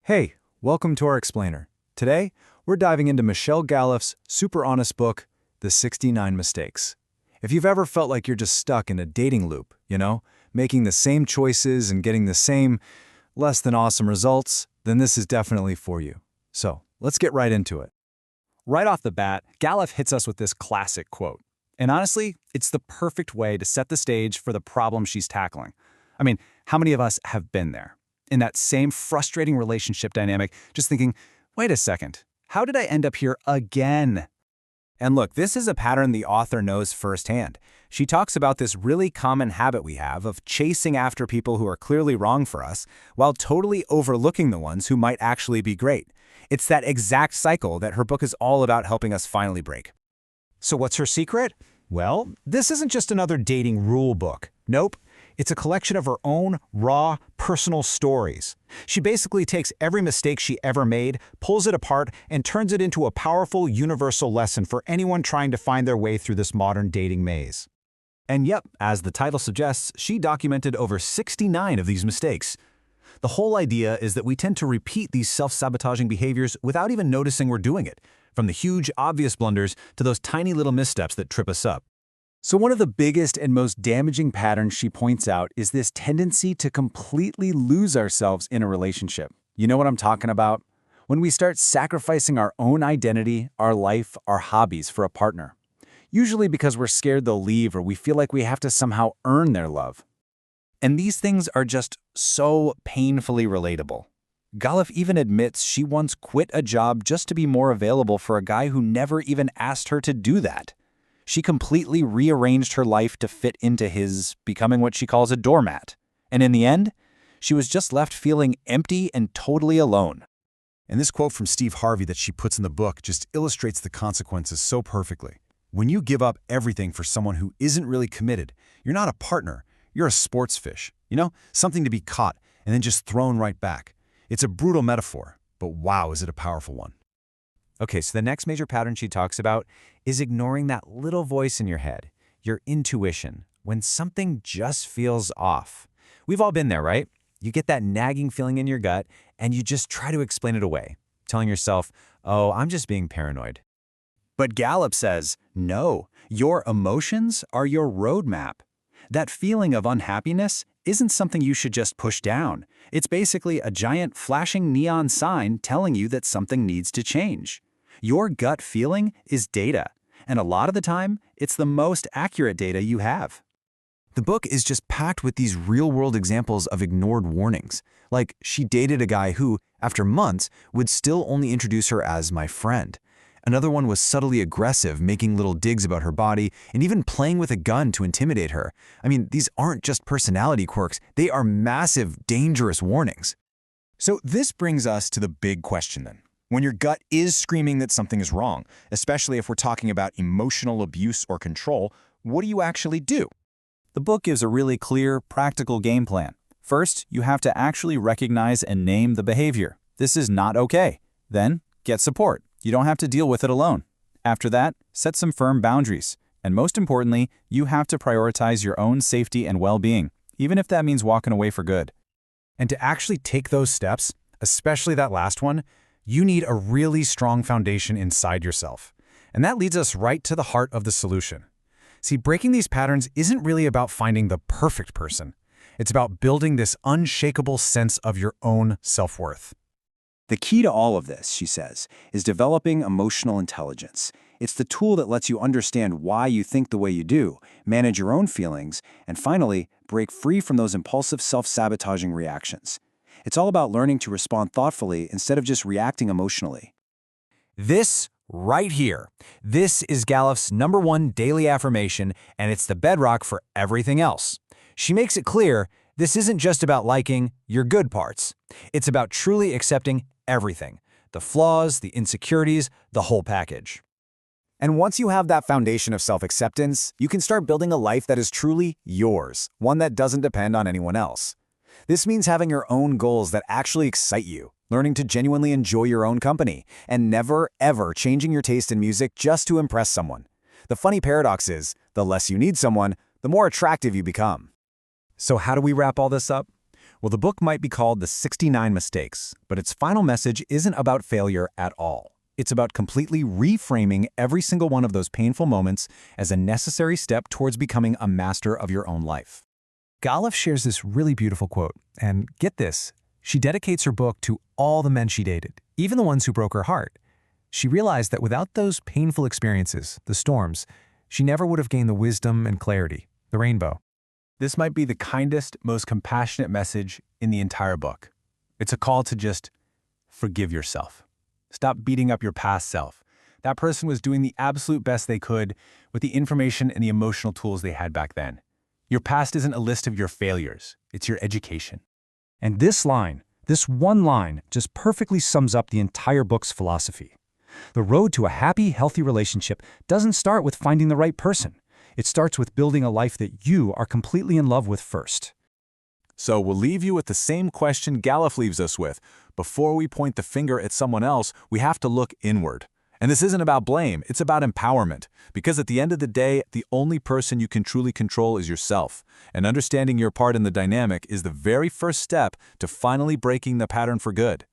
Hey, welcome to our explainer. Today, we're diving into Michelle Galluph's super honest book, The 69 Mistakes. If you've ever felt like you're just stuck in a dating loop, making the same choices and getting the same less than awesome results, then this is definitely for you. So, let's get right into it. Right off the bat, Gallup hits us with this classic quote. And honestly, it's the perfect way to set the stage for the problem she's tackling. I mean, how many of us have been there? In that same frustrating relationship dynamic, just thinking, wait a second, how did I end up here again? And look, this is a pattern the author knows firsthand. She talks about this really common habit we have of chasing after people who are clearly wrong for us, while totally overlooking the ones who might actually be great. It's that exact cycle that her book is all about helping us finally break. So what's her secret? Well, this isn't just another dating rule book. Nope. It's a collection of her own, raw, personal stories. She basically takes every mistake she ever made, pulls it apart, and turns it into a powerful, universal lesson for anyone trying to find their way through this modern dating maze. And yep, as the title suggests, she documented over 69 of these mistakes. The whole idea is that we tend to repeat these self-sabotaging behaviors without even noticing we're doing it, from the huge, obvious blunders to those tiny little missteps that trip us up. So one of the biggest and most damaging patterns she points out is this tendency to completely lose ourselves in a relationship. You know what I'm talking about? When we start sacrificing our own identity, our life, our hobbies for a partner. Usually because we're scared they'll leave or we feel like we have to somehow earn their love. And these things are just so painfully relatable. Gallup even admits she once quit a job just to be more available for a guy who never even asked her to do that. She completely rearranged her life to fit into his, becoming what she calls a doormat. And in the end, she was just left feeling empty and totally alone. And this quote from Steve Harvey that she puts in the book just illustrates the consequences so perfectly. When you give up everything for someone who isn't really committed, you're not a partner, you're a sports fish. Something to be caught and then just thrown right back. It's a brutal metaphor, but wow, is it a powerful one. Okay, so the next major pattern she talks about is ignoring that little voice in your head, your intuition, when something just feels off. We've all been there, right? You get that nagging feeling in your gut, and you just try to explain it away, telling yourself, oh, I'm just being paranoid. But Gallup says, no, your emotions are your roadmap. That feeling of unhappiness isn't something you should just push down. It's basically a giant flashing neon sign telling you that something needs to change. Your gut feeling is data, and a lot of the time, it's the most accurate data you have. The book is just packed with these real-world examples of ignored warnings. Like, she dated a guy who, after months, would still only introduce her as my friend. Another one was subtly aggressive, making little digs about her body, and even playing with a gun to intimidate her. I mean, these aren't just personality quirks, they are massive, dangerous warnings. So this brings us to the big question then. When your gut is screaming that something is wrong, especially if we're talking about emotional abuse or control, what do you actually do? The book gives a really clear, practical game plan. First, you have to actually recognize and name the behavior. This is not okay. Then, get support. You don't have to deal with it alone. After that, set some firm boundaries. And most importantly, you have to prioritize your own safety and well-being, even if that means walking away for good. And to actually take those steps, especially that last one, you need a really strong foundation inside yourself. And that leads us right to the heart of the solution. See, breaking these patterns isn't really about finding the perfect person. It's about building this unshakable sense of your own self-worth. The key to all of this, she says, is developing emotional intelligence. It's the tool that lets you understand why you think the way you do, manage your own feelings, and finally, break free from those impulsive self-sabotaging reactions. It's all about learning to respond thoughtfully instead of just reacting emotionally. This right here, this is Gallup's #1 daily affirmation, and it's the bedrock for everything else. She makes it clear this isn't just about liking your good parts. It's about truly accepting everything, the flaws, the insecurities, the whole package. And once you have that foundation of self-acceptance, you can start building a life that is truly yours, one that doesn't depend on anyone else. This means having your own goals that actually excite you, learning to genuinely enjoy your own company, and never, ever changing your taste in music just to impress someone. The funny paradox is, the less you need someone, the more attractive you become. So how do we wrap all this up? Well, the book might be called The 69 Mistakes, but its final message isn't about failure at all. It's about completely reframing every single one of those painful moments as a necessary step towards becoming a master of your own life. Galef shares this really beautiful quote, and get this, she dedicates her book to all the men she dated, even the ones who broke her heart. She realized that without those painful experiences, the storms, she never would have gained the wisdom and clarity, the rainbow. This might be the kindest, most compassionate message in the entire book. It's a call to just forgive yourself. Stop beating up your past self. That person was doing the absolute best they could with the information and the emotional tools they had back then. Your past isn't a list of your failures. It's your education. And this line, this one line, just perfectly sums up the entire book's philosophy. The road to a happy, healthy relationship doesn't start with finding the right person. It starts with building a life that you are completely in love with first. So we'll leave you with the same question Galef leaves us with. Before we point the finger at someone else, we have to look inward. And this isn't about blame, it's about empowerment. Because at the end of the day, the only person you can truly control is yourself. And understanding your part in the dynamic is the very first step to finally breaking the pattern for good.